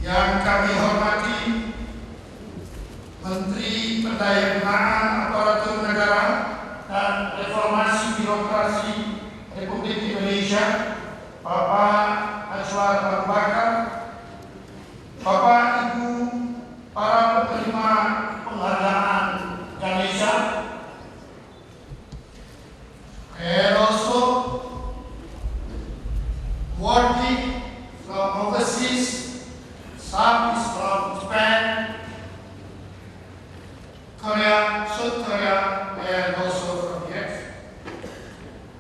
Yang kami hormati Menteri Pendaya-gunaan Aparatur Negara dan Reformasi Birokrasi Republik Indonesia, Bapak Anwar Abu Bakar, Bapak Ibu para penerima penghargaan Ganesha, and also working from overseas, some is from Japan, Korea, South Korea, and also from US.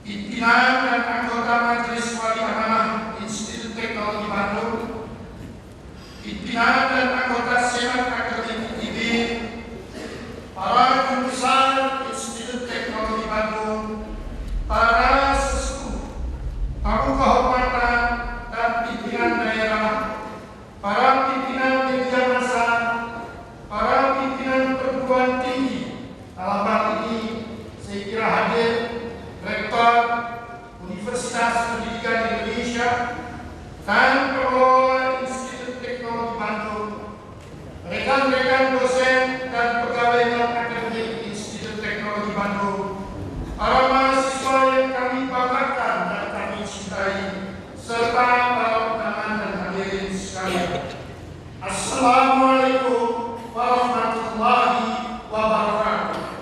Pimpinan dan anggota Majelis Wali Amanah Institut Teknologi Bandung, pimpinan dan anggota Senat Akademik IB, para guru besar Institut Teknologi Bandung, para sesepuh, tamu kehormatan dan pimpinan daerah, para pimpinan media massa, para pimpinan perguruan tinggi. Dalam hal ini saya kira hadir Rektor Universitas Pendidikan Indonesia dan pengelola Institut Teknologi Bandung, rekan-rekan dosen dan pegawai non-akademik Institut Teknologi Bandung, para mahasiswa yang kami banggakan dan kami cintai, serta para undangan dan hadirin sekalian. Assalamualaikum warahmatullahi wabarakatuh.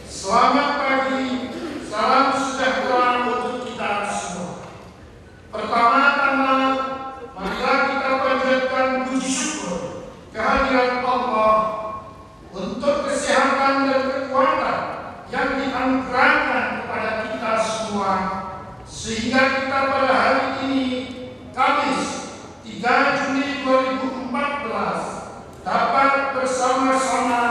Selamat pagi, salam sejahtera untuk kita semua. Pertama-tama, marilah kita panjatkan puji syukur kehadiran Allah untuk kesehatan dan kekuatan yang dianugerahkan kepada kita semua, sehingga kita pada hari ini, Kamis 3 Juni 2014, dapat bersama-sama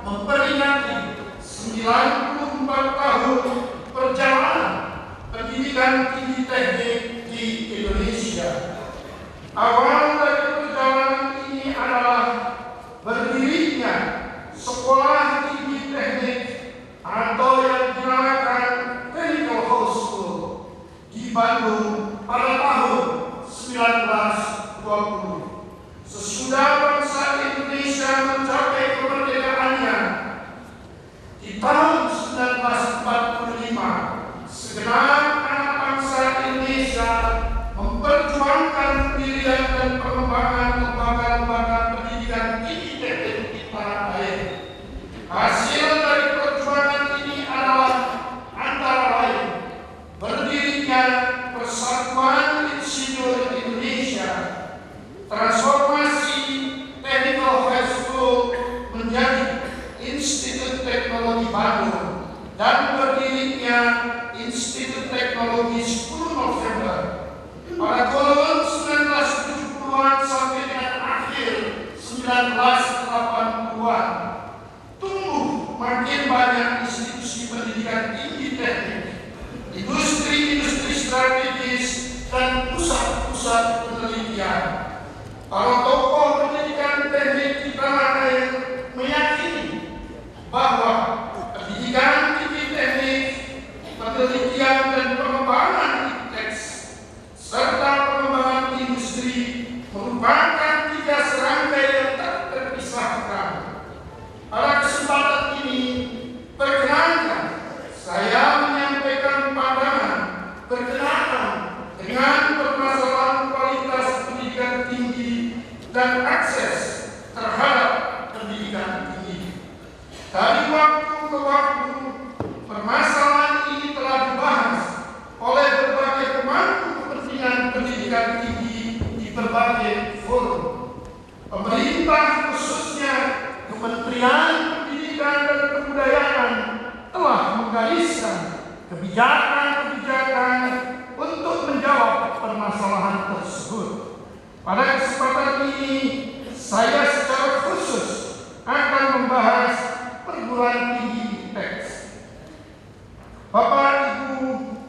memperingati 94 tahun perjalanan pendidikan tinggi teknik di Indonesia. Awal dari perjalanan ini adalah berdirinya Sekolah Tinggi Teknik atau yang dinamakan Technical High School di Bandung pada tahun 1920. Sesudah bangsa Indonesia mencapai kemerdekaannya di tahun 1945, segenap anak bangsa Indonesia memperjuangkan pendirian dan pengembangan lembaga-lembaga pendidikan tinggi teknik di tanah air. Hasil dari perjuangan ini adalah antara lain berdirinya Persatuan Insinyur Indonesia, transformasi Technical High School menjadi Institut Teknologi Bandung, dan berdirinya Institut Teknologi 10 November pada tahun 1970-an sampai dengan akhir 1980-an. Tumbuh makin banyak institusi pendidikan tinggi teknik, industri-industri strategis, dan pusat-pusat penelitian. Para tokoh pendidikan teknik di tanah air meyakini bahwa pendidikan tinggi teknik, penelitian dan pengembangan iptek, serta pengembangan industri merupakan 3 serangkai yang tak terpisahkan. Pada kesempatan ini, perkenankan saya menyampaikan pandangan berkenaan dengan permasalahan kualitas pendidikan tinggi dan akses terhadap pendidikan tinggi. Dari waktu ke waktu, permasalahan ini telah dibahas oleh berbagai pemangku kepentingan pendidikan tinggi di berbagai forum. Pemerintah, khususnya Kementerian Pendidikan dan Kebudayaan, telah menggariskan kebijakan-kebijakan untuk menjawab permasalahan tersebut. Pada kesempatan ini, saya secara khusus akan membahas perguruan tinggi iptek. Bapak, Ibu,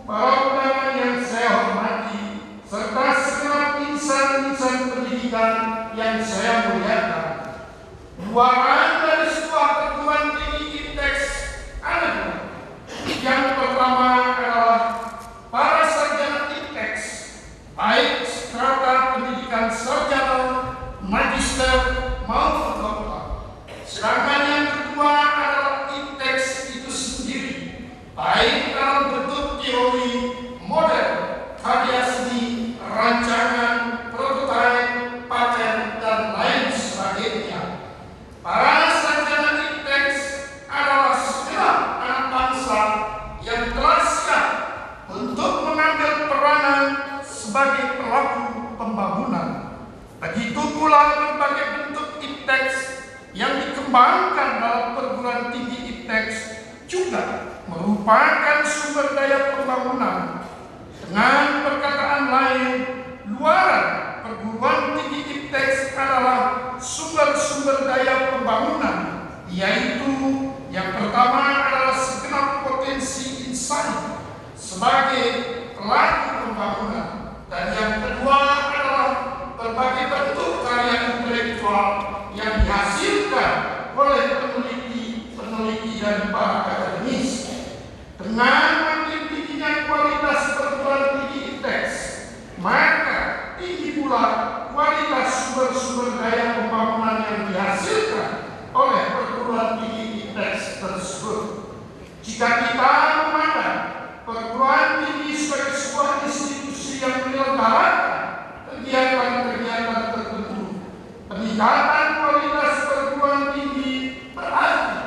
para undangan yang saya hormati, serta segenap insan-insan pendidikan yang saya muliakan, buahan dari sebuah perguruan tinggi iptek adalah yang pertama adalah para sarjana iptek, baik strata pendidikan pula berbagai bentuk iptek yang dikembangkan dalam perguruan tinggi iptek juga merupakan sumber daya pembangunan. Dengan perkataan lain, luaran perguruan tinggi iptek adalah sumber-sumber daya pembangunan, yaitu yang pertama adalah segenap potensi insan sebagai pelaku pembangunan, dan yang kedua adalah berbagai bentuk karya intelektual yang dihasilkan oleh peneliti dan para akademis. Dengan makin tingginya kualitas perguruan tinggi iptek, maka tinggi pula kualitas sumber-sumber daya pembangunan yang dihasilkan oleh perguruan tinggi iptek tersebut. Jika kita memandang perguruan tinggi sebagai sebuah institusi yang menyelenggarakan kegiatan-kegiatan tertentu, peningkatan kualitas perguruan tinggi berarti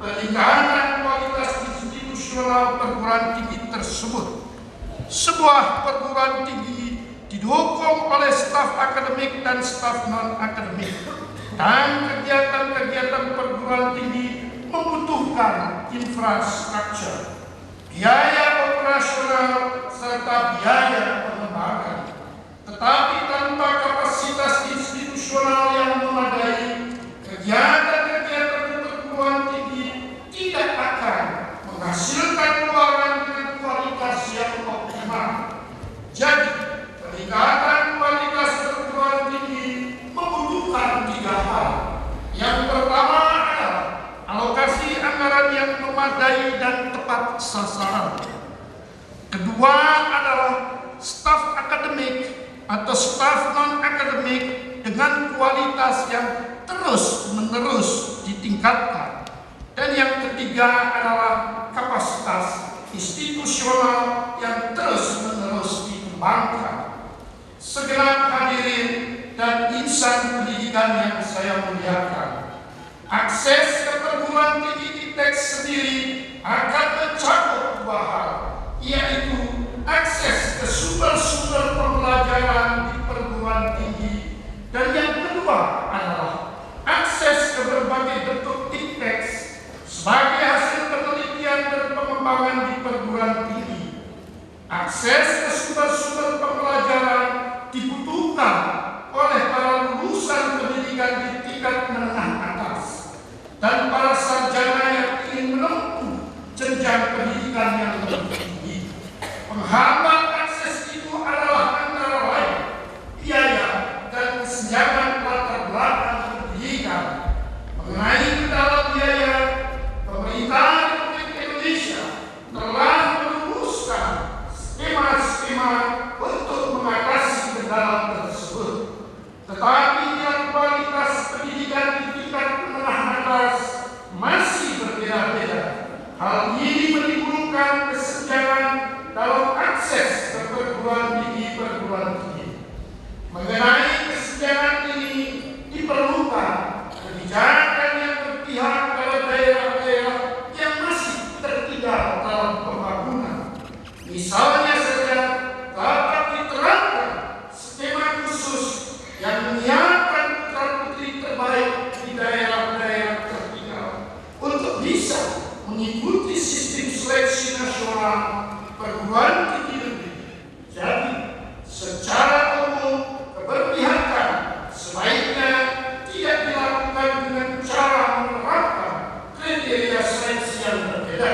peningkatan kualitas institusional perguruan tinggi tersebut. Sebuah perguruan tinggi didukung oleh staf akademik dan staf non-akademik, dan kegiatan-kegiatan perguruan tinggi membutuhkan infrastruktur, biaya operasional, serta biaya pengembangan. Tetapi tanpa kapasitas institusional yang memadai, kegiatan-kegiatan perguruan tinggi tidak akan menghasilkan keluaran dengan kualitas yang optimal. Jadi, peningkatan kualitas perguruan tinggi membutuhkan 3 hal. Yang pertama adalah alokasi anggaran yang memadai dan tepat sasaran. Kedua adalah staf akademik atau staf non-akademik dengan kualitas yang terus-menerus ditingkatkan. Dan yang ketiga adalah kapasitas institusional yang terus-menerus dikembangkan. Segenap hadirin dan insan pendidikan yang saya muliakan, akses ke perguruan tinggi iptek sendiri akan mencakup 2 hal, yaitu akses ke sumber-sumber pembelajaran di perguruan tinggi, dan yang kedua adalah akses ke berbagai bentuk iptek sebagai hasil penelitian dan pengembangan di perguruan tinggi. Akses ke sumber-sumber pembelajaran dibutuhkan oleh para lulusan pendidikan di tingkat menengah atas dan para sarjana yang ingin menempuh jenjang pendidikan yang lebih tinggi. Penghambat akses itu adalah antara lain biaya dan kesenjangan latar belakang pendidikan. Mengenai kendala biaya, pemerintah Republik Indonesia telah merumuskan skema-skema untuk mengatasi kendala tersebut. Tetapi yang kualitas pendidikan di tingkat menengah atas masih berbeda-beda. Hal ini menimbulkan kesenjangan dalam akses ke perguruan tinggi. Mengenai kesenjangan ini diperlukan kebijakan yang berpihak pada daerah-daerah yang masih tertinggal dalam pembangunan. Misalnya saja dapat diterapkan skema khusus yang menyiapkan putra-putri terbaik di daerah-daerah tertinggal untuk bisa mengikuti sistem seleksi nasional perguruan tinggi negeri. Jadi, secara umum keberpihakan sebaiknya tidak dilakukan dengan cara menerapkan kriteria seleksi yang berbeda,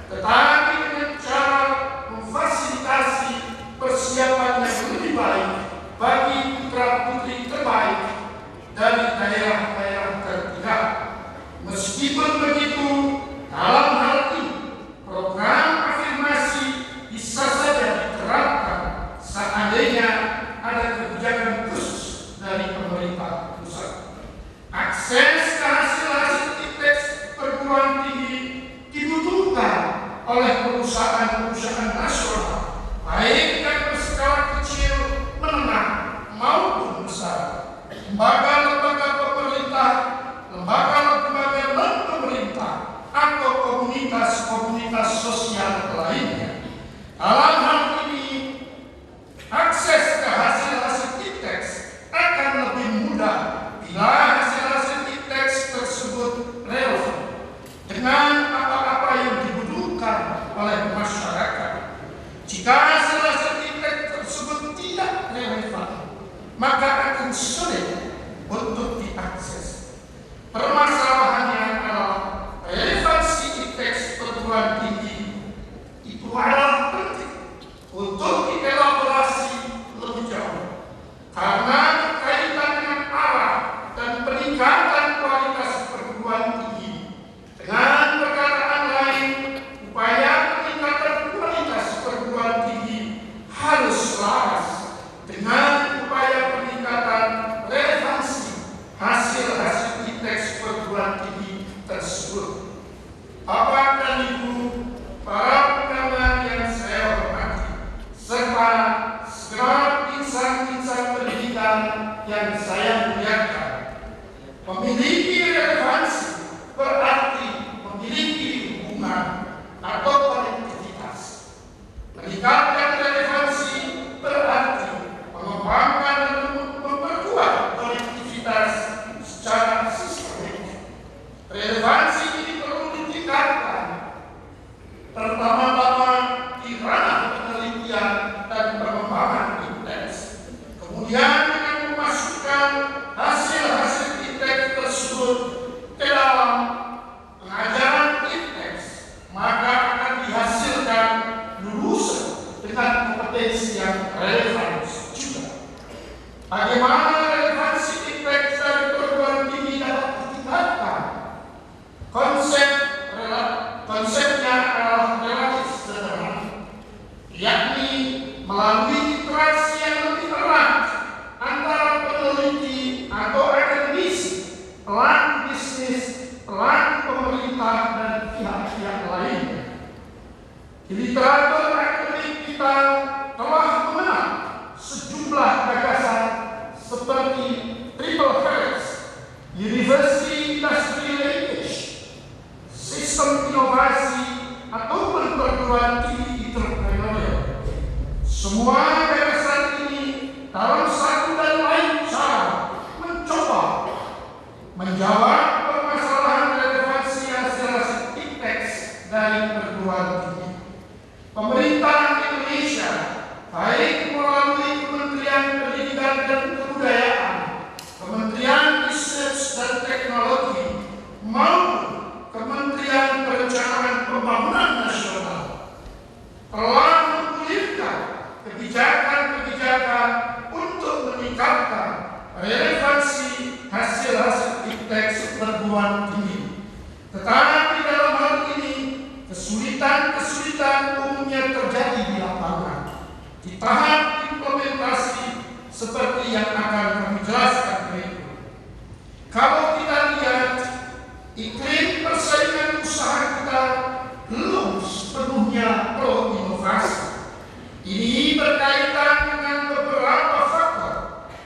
tetapi dengan cara memfasilitasi persiapan yang lebih baik bagi putra-putri terbaik dari daerah-daerah tertinggal. Meskipun begitu, dalam hal ini program afirmasi bisa saja diterapkan seandainya ada kebijakan khusus dari pemerintah pusat. Akses ke hasil-hasil iptek perguruan tinggi dibutuhkan oleh perusahaan-perusahaan nasional, baik yang berskala kecil, menengah, maupun besar, lembaga-lembaga pemerintah, lembaga-lembaga non-pemerintah, atau komunitas-komunitas sosial lainnya. Dalam hal ini, akses ke hasil-hasil iptek akan lebih mudah akan sulit untuk diakses. Permasalahannya adalah relevansi ITEX perguruan tinggi itu adalah penting untuk dielaborasi lebih jauh karena berkaitan dengan arah dan peningkatan kualitas perguruan tinggi. Dengan perkataan lain, upaya peningkatan kualitas perguruan tinggi harus selaras dengan upaya peningkatan relevansi hasil-hasil ITEX perguruan tinggi tersebut. Bapak dan Ibu, para pendengar yang saya hormati, serta segenap insan-insan pendidikan yang saya muliakan, memiliki relevansi berarti memiliki hubungan atau konektivitas. Meningkatkan relevansi berarti mengembangkan dan memperkuat konektivitas secara sistematik. Relevansi ini perlu ditingkatkan, pertama-tama di ranah penelitian dan pengembangan ITEX. Kemudian dengan memasukkan hasil-hasil ITEX tersebut ke dalam pengajaran ITEX, maka akan dihasilkan lulusan dengan kompetensi yang relevan juga. Bagaimana relevansi ITEX dari perguruan tinggi dapat ditingkatkan? Konsepnya adalah relatif sederhana, yakni melalui interaksi yang lebih erat antara peneliti atau akademisi, pelaku bisnis, pelaku pemerintah, dan pihak-pihak lainnya. Di literatur akademik kita telah mengenal sejumlah gagasan seperti triple helix, university industry linkage, sistem inovasi, ataupun perguruan tinggi entrepreneurial. Semua gagasan ini dalam satu dan lain cara mencoba menjawab permasalahan relevansi hasil-hasil ITEX dari perguruan tinggi. Pemerintah Indonesia, baik melalui Kementerian Pendidikan dan Kebudayaan, Kementerian Riset dan Teknologi, maupun Kementerian Perencanaan Pembangunan Nasional, telah menggulirkan kebijakan-kebijakan untuk meningkatkan relevansi hasil-hasil ITEX perguruan tinggi. Tetapi dalam hal ini, kesulitan-kesulitan umumnya terjadi di lapangan, di tahap implementasi seperti yang akan kami jelaskan berikut. Kalau kita lihat, iklim persaingan usaha kita belum sepenuhnya pro inovasi. Ini berkaitan dengan beberapa faktor.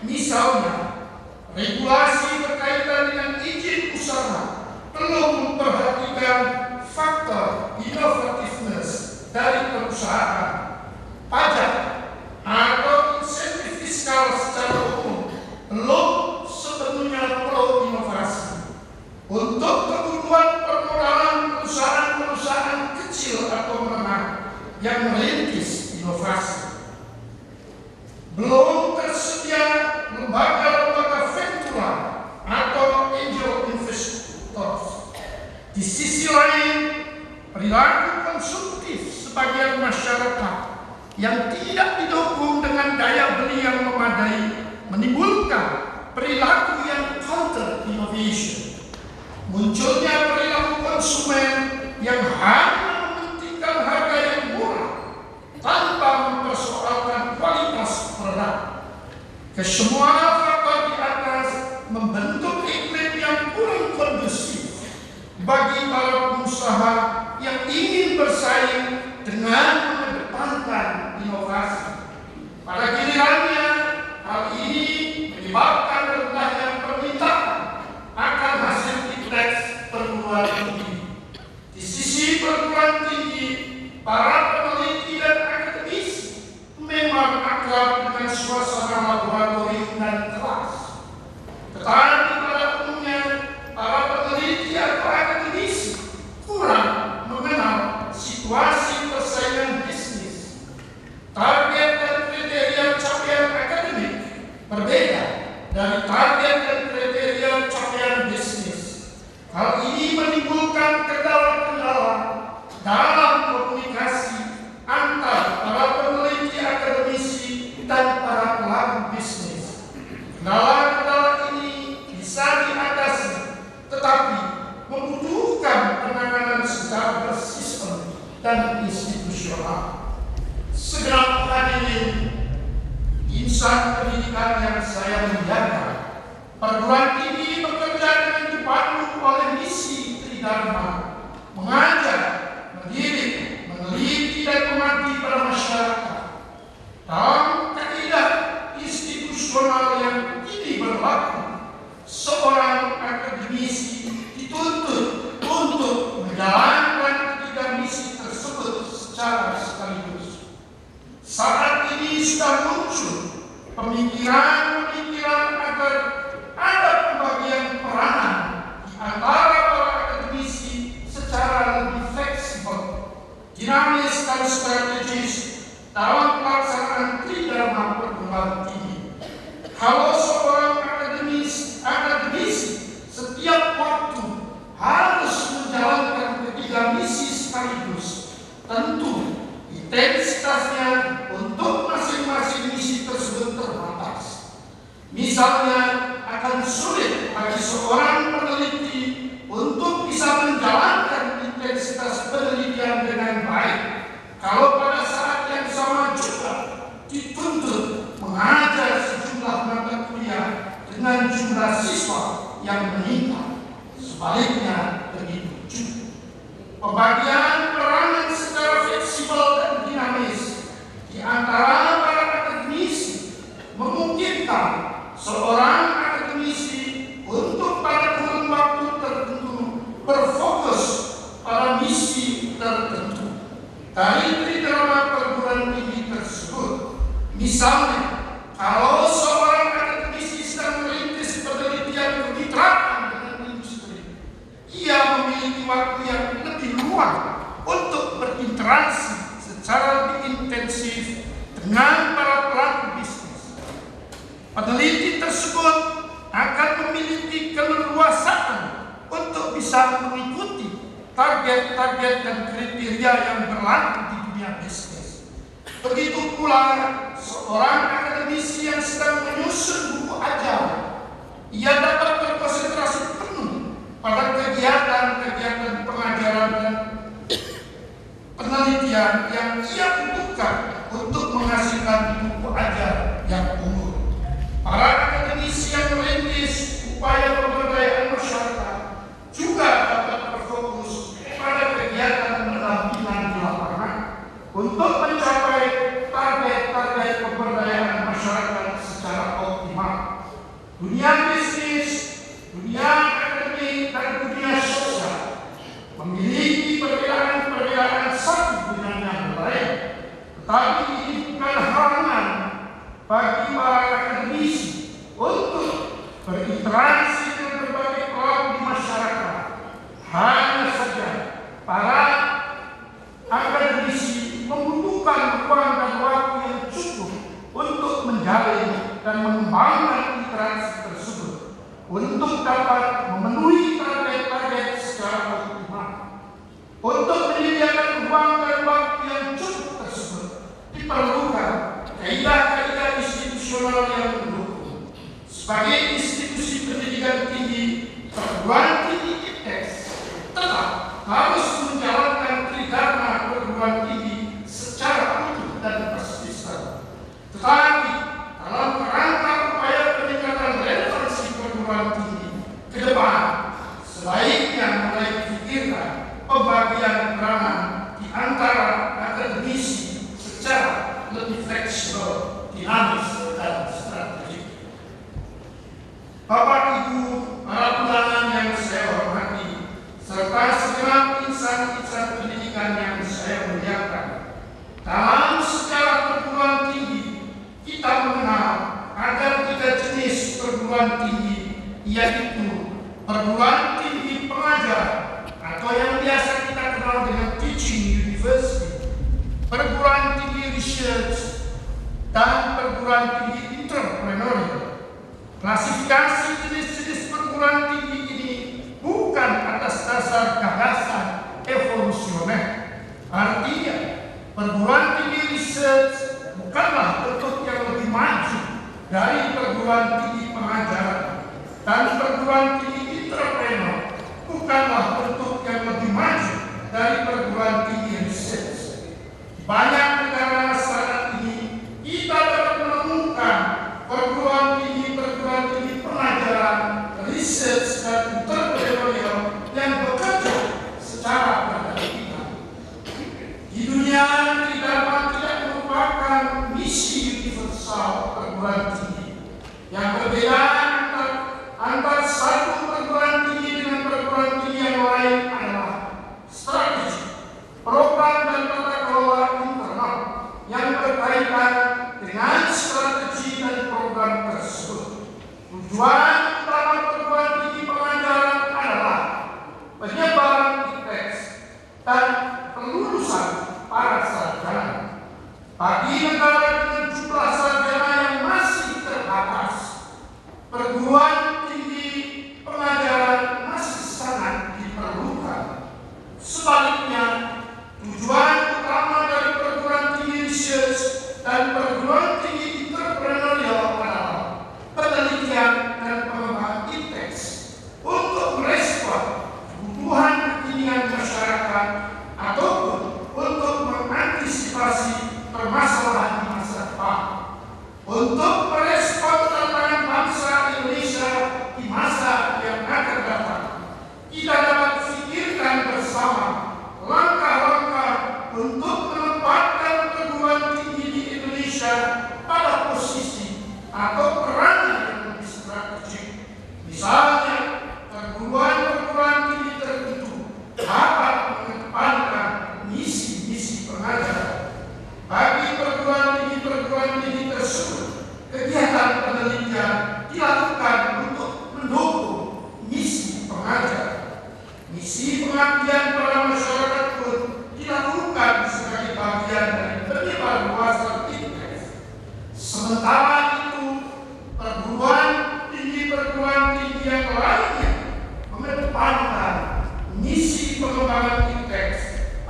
Misalnya, regulasi berkaitan dengan izin usaha belum memperhatikan faktor innovativeness dari perusahaan. Pajak atau insentif fiskal secara umum belum sepenuhnya pro inovasi. Untuk kebutuhan permodalan perusahaan-perusahaan kecil atau menengah yang merintis inovasi, belum tersedia lembaga-lembaga ventura atau angel investors. Di sisi lain, perilaku konsumtif sebagian masyarakat yang tidak didukung dengan daya beli yang memadai menimbulkan perilaku yang counter innovation. Munculnya perilaku konsumen yang hanya mementingkan harga yang murah tanpa mempersoalkan kualitas produk. Kesemua faktor di atas membentuk iklim yang kurang kondusif bagi para pengusaha yang ingin bersaing dengan mengedepankan inovasi. Pada gilirannya, hal ini menyebabkan rendahnya permintaan akan hasil ITEX perguruan tinggi. Di sisi perguruan tinggi, para peneliti dan akademisi memang akrab dengan suasana laboratorium dan kelas. Tetapi pada umumnya, para peneliti atau akademisi kurang mengenal situasi persaingan bisnis. Target dan kriteria capaian akademik berbeda dari target dan kriteria capaian bisnis. Hal ini menimbulkan kendala-kendala dalam komunikasi antar para peneliti akademisi dan para pelaku bisnis. Kendala-kendala ini bisa diatasi, tetapi membutuhkan penanganan secara bersistem dan institusional. Segenap hadirin insan pendidikan yang saya muliakan, perguruan tinggi bekerja dengan dipandu oleh misi Tridharma, mengajar, mendidik, meneliti dan mengabdi pada masyarakat. Dalam kaidah institusional yang kini berlaku, seorang akademisi dituntut untuk menjalankan ketiga misi tersebut secara sekaligus. Saat ini sudah muncul pemikiran agar ada pembagian peranan di antara para akademisi secara lebih fleksibel, dinamis dan strategis dalam pelaksanaan Tridharma perguruan tinggi. Kalau seorang akademisi setiap waktu harus menjalankan ketiga misi sekaligus, tentu intensitasnya untuk masing-masing misi tersebut terbatas. Misalnya, akan sulit bagi seorang peneliti untuk bisa menjalankan intensitas penelitian dengan baik kalau pada saat yang sama juga dituntut mengajar sejumlah mata kuliah dengan jumlah siswa yang meningkat. Sebaliknya begitu juga. Pembagian peranan secara fleksibel dan dinamis di antara para akademisi memungkinkan seorang akademisi untuk pada kurun waktu tertentu berfokus pada misi tertentu. Dari Tridharma perguruan tinggi tersebut, misalnya, kalau seorang akademisi sedang merintis penelitian kemitraan dengan industri, ia memiliki waktu yang lebih luang untuk berinteraksi secara lebih intensif dengan para pelaku bisnis. Peneliti tersebut akan memiliki keleluasaan untuk bisa mengikuti target-target dan kriteria yang berlaku di dunia bisnis. Begitu pula seorang akademisi yang sedang menyusun buku ajar, ia dapat berkonsentrasi penuh pada kegiatan-kegiatan pengajaran dan penelitian yang ia butuhkan untuk menghasilkan buku ajar yang unggul. Para akademisi yang merintis upaya pemberdayaan masyarakat juga dapat berfokus pada kegiatan pendampingan di lapangan untuk mencapai target-target pemberdayaan masyarakat secara optimal. Dunia bisnis, dunia akademik, dan dunia sosial memiliki perbedaan satu dengan yang lain, tetapi ini bukan halangan bagi para akademisi untuk berinteraksi dengan berbagai pelaku di masyarakat. Hanya saja para akademisi membutuhkan ruang dan waktu yang cukup untuk menjalin dan mengembangkan interaksi tersebut untuk dapat memenuhi target-target secara optimal. Untuk menyediakan ruang dan waktu yang cukup tersebut diperlukan kaidah-kaidah institusional yang mendukung. Sebagai institusi pendidikan tinggi, perguruan tinggi ITES tetap harus menjalankan Tridharma perguruan tinggi secara utuh dan persisten. Tetapi dalam kerangka upaya peningkatan relevansi perguruan tinggi ke depan, sebaiknya mulai dipikirkan pembagian peranan di antara akademisi secara lebih fleksibel, dinamis, dan strategik. Bapak Ibu, para undangan yang saya hormati, serta segenap insan-insan pendidikan yang saya muliakan, dalam sejarah perguruan tinggi kita mengenal ada 3 jenis perguruan tinggi, yaitu perguruan tinggi pengajar atau yang biasa kita kenal dengan teaching university, perguruan tinggi research, dan perguruan tinggi entrepreneurial. Klasifikasi jenis-jenis perguruan tinggi ini bukan atas dasar gagasan evolusioner. Artinya, perguruan tinggi research bukanlah bentuk yang lebih maju dari perguruan tinggi pengajaran, dan perguruan tinggi entrepreneur bukanlah bentuk yang lebih maju dari perguruan tinggi research. Di banyak negara saat ini kita dapat menemukan perguruan tinggi pengajaran, research, dan entrepreneurial yang bekerja secara berkelanjutan. Di dunia tidak merupakan misi universal perguruan tinggi. Yang berbeda antara satu perguruan tinggi dengan perguruan tinggi yang lain adalah strategi, program, dan tata kelola internal yang berkaitan dengan strategi dan program tersebut. Tujuan utama perguruan tinggi pengajaran adalah penyebaran ITEX dan kelulusan para sarjana. Bagi negara dengan jumlah sarjana yang masih terbatas, perguruan tinggi pengajaran masih sangat diperlukan. Sebaliknya, tujuan utama dari perguruan tinggi research dan perguruan tinggi entrepreneurial adalah penelitian dan pengembangan ITEX untuk merespon kebutuhan kekinian masyarakat ataupun untuk mengantisipasi permasalahan di masa depan, untuk merespon tantangan bangsa Indonesia di masa yang akan datang. Kita dapat pikirkan bersama langkah-langkah untuk menempatkan perguruan tinggi di Indonesia pada posisi atau peran yang lebih strategik. Misalnya, perguruan tinggi tertentu dapat mengedepankan misi-misi pengajaran. Bagi perguruan tinggi tersebut, kegiatan penelitian dilakukan untuk mendukung misi pengajaran. Misi pengabdian pada masyarakat pun dilakukan sebagai bagian dari penyebar luasan ITEX. Sementara itu, perguruan tinggi yang lainnya mengedepankan misi pengembangan ITEX,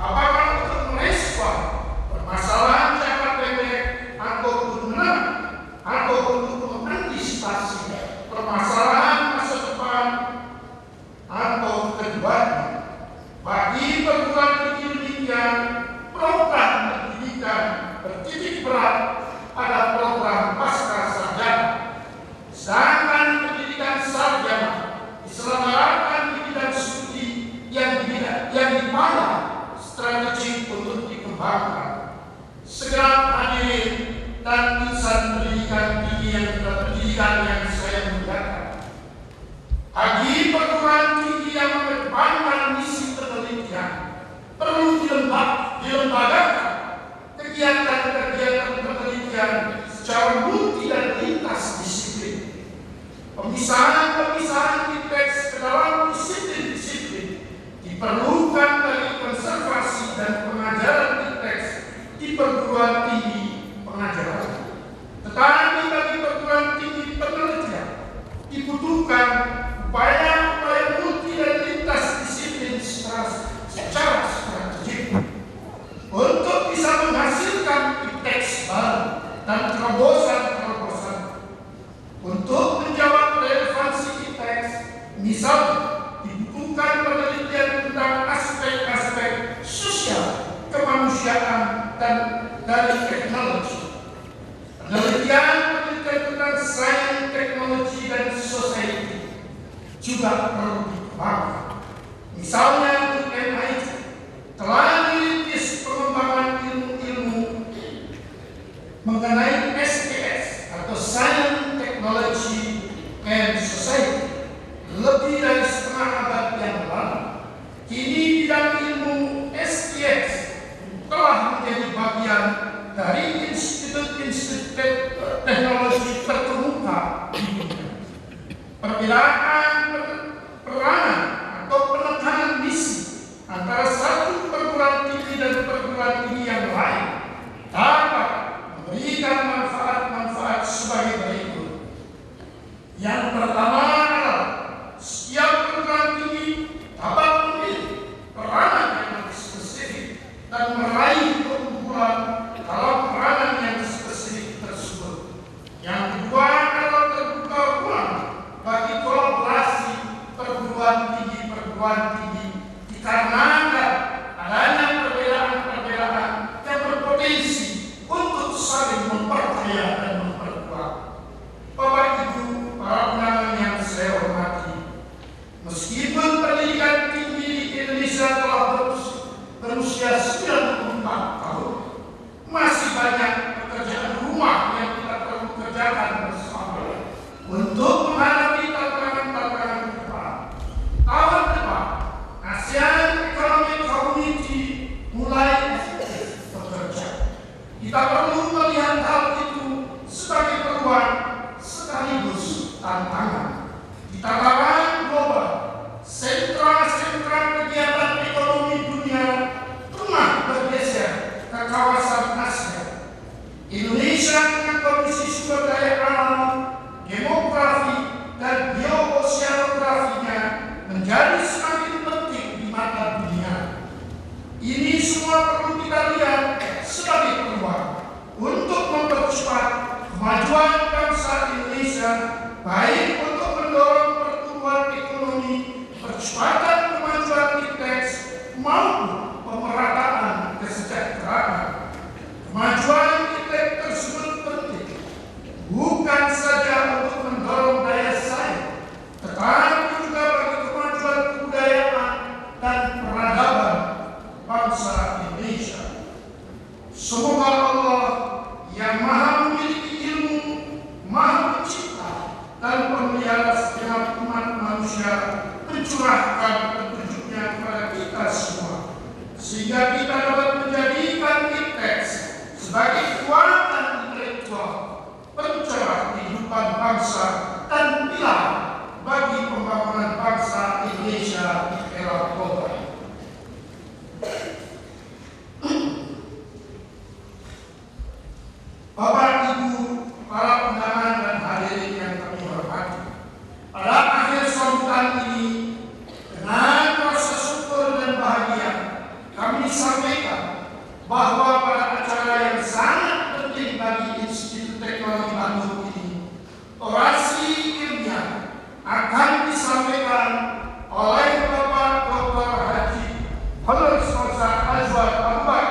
apakah untuk merespon permasalahan jangka pendek ataupun menengah, atau untuk mengantisipasi permasalahan masa depan, atau keduanya. Bagi perguruan tinggi demikian, program pendidikan bertitik berat pada program pasca sarjana. Sedangkan pendidikan sarjana diselenggarakan di bidang studi yang dipandang strategik untuk dikembangkan. Segenap hadirin dan insan pendidikan tinggi yang saya muliakan, bagi perguruan tinggi yang mengedepankan misi penelitian, perlu dilembagakan kegiatan penelitian secara multi dan lintas disiplin. Pemisahan ITEX ke dalam disiplin-disiplin diperlukan bagi konservasi dan pengajaran ITEX di perguruan tinggi pengajaran. Tetapi bagi perguruan tinggi penelitian dibutuhkan upaya multi dan lintas disiplin secara strategik untuk bisa menghasilkan ITEX baru dan terobosan-terobosan. Untuk menjawab relevansi ITEX, misalnya dibutuhkan penelitian tentang aspek-aspek sosial, kemanusiaan, dan dari teknologi. Penelitian tentang sains, teknologi, dan society juga perlu dikembangkan. Misalnya untuk MIT telah merintis pengembangan ilmu-ilmu mengenai STS atau Science, Technology, and Society lebih dari setengah abad yang lalu. Kini bidang ilmu STS telah menjadi bagian dari institut-institut teknologi terkemuka di dunia. Perbedaan peranan atau penekanan misi antara satu perguruan tinggi dan perguruan tinggi yang lain dapat memberikan manfaat-manfaat sebagai berikut. pertama adalah setiap perguruan tinggi dapat memilih peranan yang spesifik dan meraih keunggulan dalam peranan yang spesifik tersebut. Yang kedua adalah terbuka ruang bagi kolaborasi perguruan tinggi dikarenakan adanya perbedaan-perbedaan yang berpotensi untuk saling memperkaya dan memperkuat. Bapak Ibu, para undangan yang saya hormati, meskipun pendidikan tinggi di Indonesia telah berusia 94 tahun, masih banyak pekerjaan rumah yang kita perlu kerjakan bersama untuk menghadapi tantangan-tantangan ke depan. Tahun depan, ASEAN Economic Community mulai bekerja. Kita perlu melihat hal itu sebagai peluang sekaligus tantangan. Di tataran global, sentra-sentra kegiatan ekonomi dunia tengah bergeser ke kawasan Asia. Indonesia dengan kondisi sumber daya alam, demografi, dan geoceanografinya menjadi semakin penting di mata dunia. Ini semua perlu kita lihat sebagai peluang untuk mempercepat kemajuan bangsa Indonesia, baik untuk mendorong pertumbuhan ekonomi, percepatan kemajuan IPTEX, maupun pemerataan kesejahteraan. Kemajuan IPTEX tersebut penting bukan saja untuk mendorong daya saing, tetapi juga bagi kemajuan kebudayaan dan peradaban bangsa Indonesia. Semoga Allah yang Maha memiliki ilmu, Maha Pencipta dan pemelihara setiap umat manusia mencurahkan petunjuknya kepada kita semua, sehingga kita dapat menjadikan IPTEX sebagai kekuatan intelektual, pencerah kehidupan bangsa dan pilar bagi pembangunan bangsa Indonesia di era global. Bapak, Ibu, para undangan dan hadirin yang kami hormati, pada akhir sambutan ini, dengan rasa syukur dan bahagia, kami sampaikan bahwa pada acara yang sangat penting bagi Institut Teknologi Bandung ini, orasi ilmiah akan disampaikan oleh Bapak Dr. Haji Honoris Causa Azwar Abu-Bakar,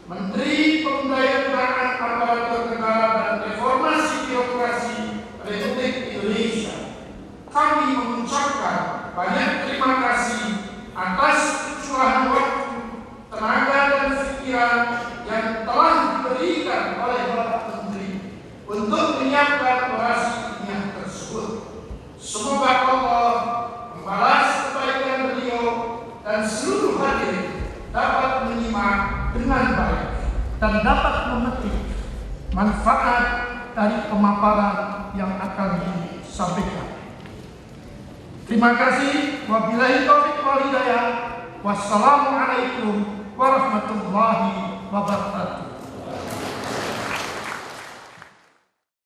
Menteri Pemberdayaan Aparatur Negara dan Reformasi Birokrasi Republik Indonesia. Kami mengucapkan banyak terima kasih atas kecurahan waktu, tenaga dan pikiran yang telah diberikan oleh Bapak Menteri untuk menyiapkan orasi ilmiah tersebut. Semoga Allah membalas kebaikan beliau dan seluruh hadirin dapat menyimak dengan baik dan dapat memetik manfaat dari pemaparan yang akan disampaikan. Terima kasih. Wabillahi taufiq wal hidayah. Wassalamualaikum warahmatullahi wabarakatuh.